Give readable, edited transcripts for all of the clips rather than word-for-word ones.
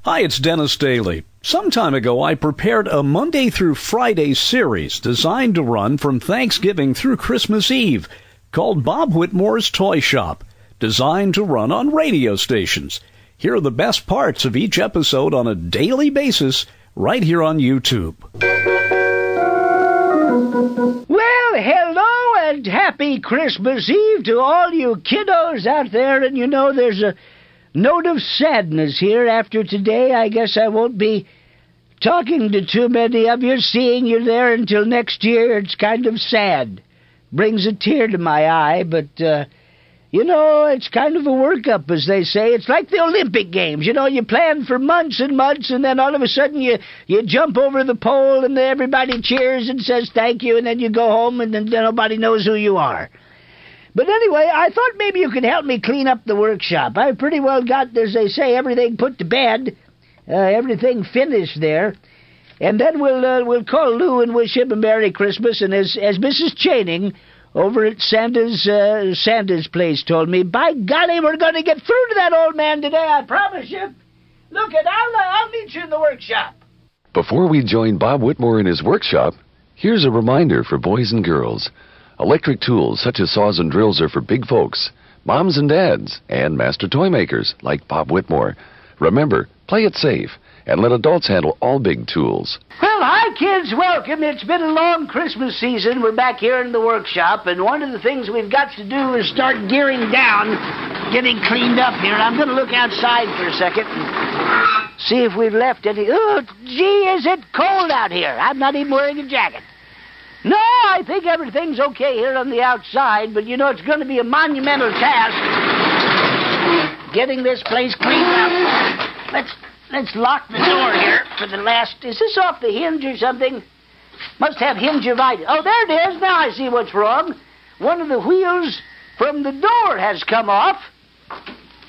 Hi, it's Dennis Daly. Some time ago, I prepared a Monday through Friday series designed to run from Thanksgiving through Christmas Eve called Bob Whitmore's Toy Shop, designed to run on radio stations. Here are the best parts of each episode on a daily basis right here on YouTube. Well, hello and happy Christmas Eve to all you kiddos out there. And you know, there's a note of sadness here after today. I guess I won't be talking to too many of you, seeing you there until next year. It's kind of sad. Brings a tear to my eye, but, you know, it's kind of a workup, as they say. It's like the Olympic Games. You know, you plan for months and months, and then all of a sudden you jump over the pole, and everybody cheers and says thank you, and then you go home, and then nobody knows who you are. But anyway, I thought maybe you could help me clean up the workshop. I've pretty well got, as they say, everything put to bed, everything finished there. And then we'll call Lou and wish him a Merry Christmas. And as Mrs. Channing over at Santa's place told me, by golly, we're going to get through to that old man today, I promise you. Look, I'll meet you in the workshop. Before we join Bob Whitmore in his workshop, here's a reminder for boys and girls. Electric tools such as saws and drills are for big folks, moms and dads, and master toy makers like Bob Whitmore. Remember, play it safe and let adults handle all big tools. Well, hi, kids. Welcome. It's been a long Christmas season. We're back here in the workshop, and one of the things we've got to do is start gearing down, getting cleaned up here. I'm going to look outside for a second and see if we've left any. Oh, gee, is it cold out here? I'm not even wearing a jacket. No, I think everything's okay here on the outside, but you know it's going to be a monumental task getting this place cleaned up. Let's lock the door here for the last. Is this off the hinge or something? Must have hingivitis. Oh, there it is. Now I see what's wrong. One of the wheels from the door has come off.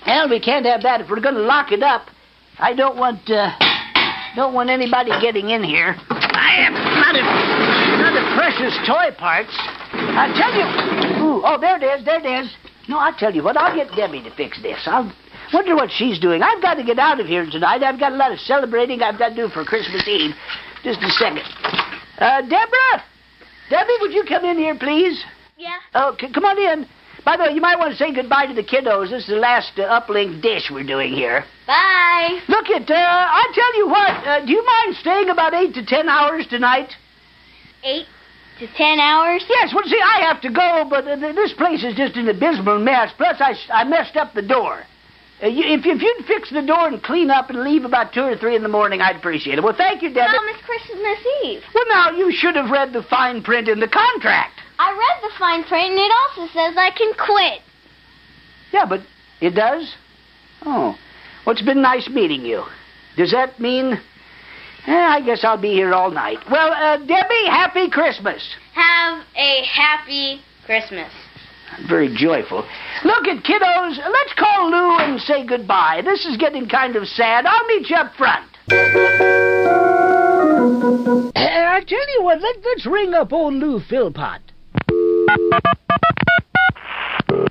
Hell, we can't have that if we're going to lock it up. I don't want anybody getting in here. I am not a precious toy parts. I tell you. Ooh, oh, there it is. No, I'll tell you what. I'll get Debbie to fix this. I'll wonder what she's doing. I've got to get out of here tonight. I've got a lot of celebrating I've got to do for Christmas Eve. Just a second. Debbie, would you come in here, please? Yeah. Oh, come on in. By the way, you might want to say goodbye to the kiddos. This is the last uplink dish we're doing here. Bye. Look, I tell you what, do you mind staying about 8 to 10 hours tonight? 8 to 10 hours? Yes, well, see, I have to go, but this place is just an abysmal mess. Plus, I messed up the door. If you'd fix the door and clean up and leave about 2 or 3 in the morning, I'd appreciate it. Well, thank you, Debbie. Mom, it's Christmas Eve. Well, now, you should have read the fine print in the contract. I read the fine print, and it also says I can quit. Yeah, but it does? Oh. Well, it's been nice meeting you. Does that mean... I guess I'll be here all night. Well, Debbie, happy Christmas. Have a happy Christmas. I'm very joyful. Look at kiddos. Let's call Lou and say goodbye. This is getting kind of sad. I'll meet you up front. I tell you what, let's ring up old Lou Philpott.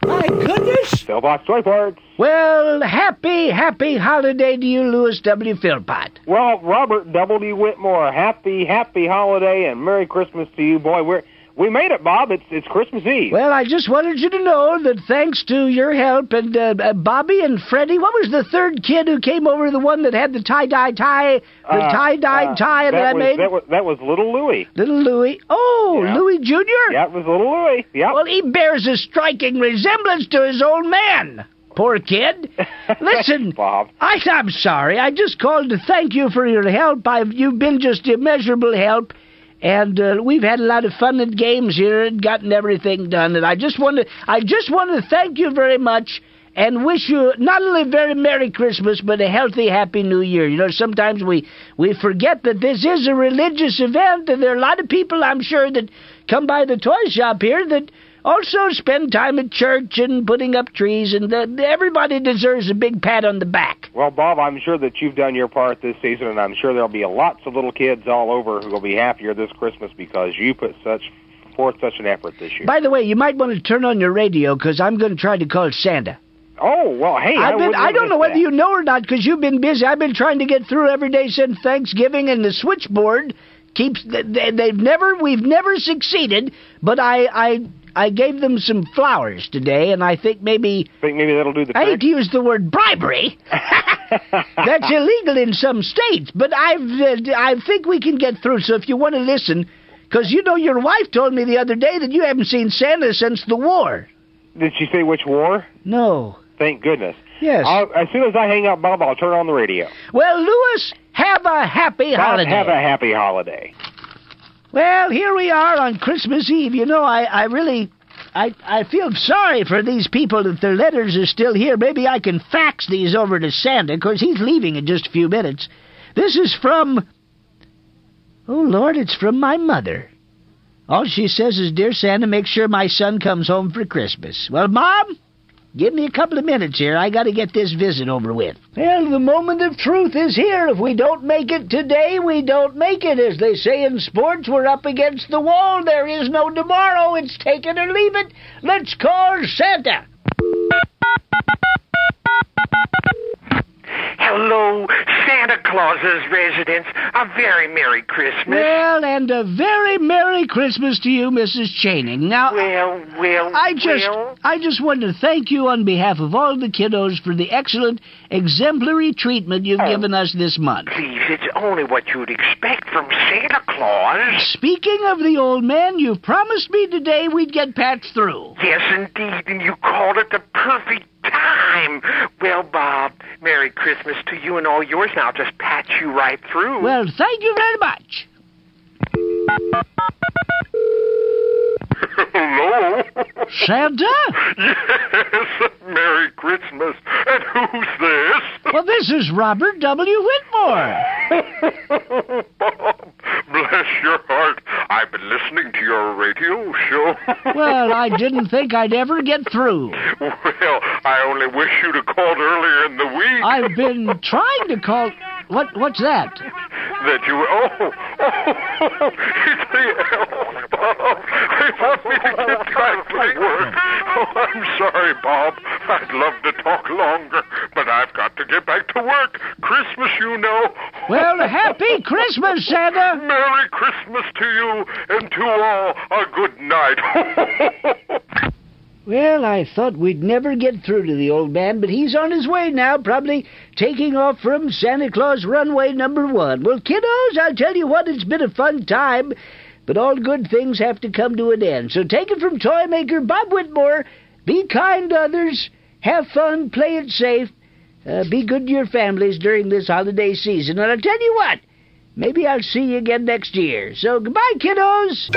My goodness. Philpott's Toy Parts. Well, happy holiday to you, Louis W. Philpott. Well, Robert W. Whitmore, happy holiday and Merry Christmas to you, boy. We made it, Bob. It's Christmas Eve. Well, I just wanted you to know that thanks to your help and Bobby and Freddie, what was the third kid who came over, the one that had the tie-dye tie that I made? That was little Louie. Little Louie. Oh, yeah. Louie Jr.? Yeah, it was little Louie. Yeah. Well, he bears a striking resemblance to his old man. Poor kid. Listen, Bob. I'm sorry. I just called to thank you for your help. You've been just immeasurable help. And we've had a lot of fun and games here and gotten everything done. And I just want to thank you very much and wish you not only a very Merry Christmas, but a healthy, happy New Year. You know, sometimes we forget that this is a religious event, and there are a lot of people, I'm sure, that come by the toy shop here that also spend time at church and putting up trees, and everybody deserves a big pat on the back. Well, Bob, I'm sure that you've done your part this season, and I'm sure there'll be lots of little kids all over who will be happier this Christmas because you put forth such an effort this year. By the way, you might want to turn on your radio, because I'm going to try to call Santa. Oh, well, hey, I don't know whether you know or not, because you've been busy. I've been trying to get through every day since Thanksgiving, and the switchboard keeps. We've never succeeded. But I gave them some flowers today, and I think maybe that'll do the trick. I hate to use the word bribery. That's illegal in some states, but I think we can get through. So if you want to listen, because you know your wife told me the other day that you haven't seen Santa since the war. Did she say which war? No. Thank goodness. Yes. As soon as I hang up, Bob, I'll turn on the radio. Well, Louis, have a happy holiday. Have a happy holiday. Well, here we are on Christmas Eve. You know, I feel sorry for these people that their letters are still here. Maybe I can fax these over to Santa, because he's leaving in just a few minutes. This is from... Oh, Lord, it's from my mother. All she says is, "Dear Santa, make sure my son comes home for Christmas." Well, Mom, give me a couple of minutes here. I got to get this visit over with. Well, the moment of truth is here. If we don't make it today, we don't make it. As they say in sports, we're up against the wall. There is no tomorrow. It's take it or leave it. Let's call Santa. Hello, Santa Claus's residence. A very Merry Christmas. Well, and a very Merry Christmas to you, Mrs. Chaining. Now, I just want to thank you on behalf of all the kiddos for the excellent, exemplary treatment you've given us this month. Please, it's only what you'd expect from Santa Claus. Speaking of the old man, you've promised me today we'd get patched through. Yes, indeed, and you called it the perfect time. Well, Bob, Merry Christmas to you and all yours, and I'll just patch you right through. Well, thank you very much. Hello? Santa? Yes, Merry Christmas. And who's this? Well, this is Robert W. Whitmore. Bob, bless your heart. I've been listening to your radio show. Well, I didn't think I'd ever get through. Well, I only wish you'd have called earlier in the week. I've been trying to call... What's that? That you... it's the elf, Bob. They want me to get back to work. Oh, I'm sorry, Bob. I'd love to talk longer, but I've got to get back to work. Christmas, you know. Well, happy Christmas, Santa. Merry Christmas to you, and to all a good night. Well, I thought we'd never get through to the old man, but he's on his way now, probably taking off from Santa Claus runway number 1. Well, kiddos, I'll tell you what, it's been a fun time, but all good things have to come to an end. So take it from Toymaker Bob Whitmore. Be kind to others, have fun, play it safe, be good to your families during this holiday season. And I'll tell you what, maybe I'll see you again next year. So goodbye, kiddos.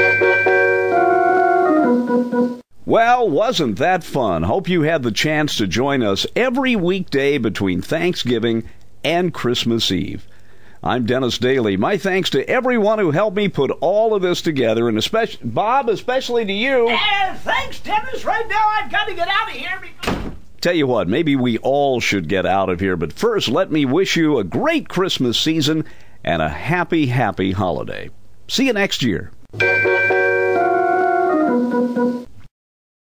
Well, wasn't that fun? Hope you had the chance to join us every weekday between Thanksgiving and Christmas Eve. I'm Dennis Daly. My thanks to everyone who helped me put all of this together, and especially Bob, especially to you. Thanks, Dennis. Right now I've got to get out of here. Tell you what, maybe we all should get out of here, but first let me wish you a great Christmas season and a happy, happy holiday. See you next year.